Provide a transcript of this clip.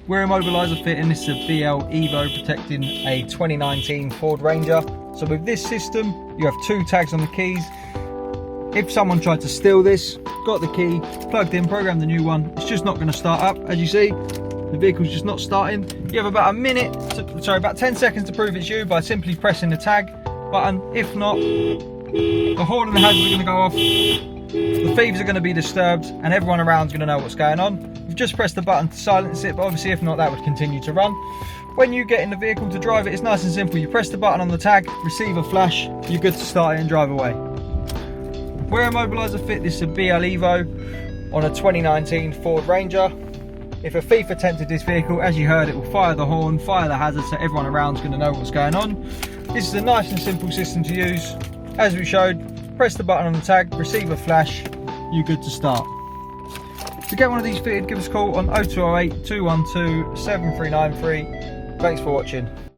We're Immobiliser Fit and this is a BL-EVO protecting a 2019 Ford Ranger. So with this system, you have 2 tags on the keys. If someone tried to steal this, got the key, plugged in, programmed the new one, it's just not going to start up. As you see, the vehicle's just not starting. You have about about 10 seconds to prove it's you by simply pressing the tag button. If not, the horn and the hazards are going to go off, the thieves are going to be disturbed, and everyone around is going to know what's going on. You've just pressed the button to silence it, but obviously if not, that would continue to run. When you get in the vehicle to drive it, it's nice and simple. You press the button on the tag, receive a flash, you're good to start it and drive away. We're Immobiliser Fit, this is a BL-EVO on a 2019 Ford Ranger. If a thief attempted this vehicle, as you heard, it will fire the horn, fire the hazard, so everyone around is going to know what's going on. This is a nice and simple system to use. As we showed, press the button on the tag, receive a flash, you're good to start. To get one of these fitted, give us a call on 0208 212 7393. Thanks for watching.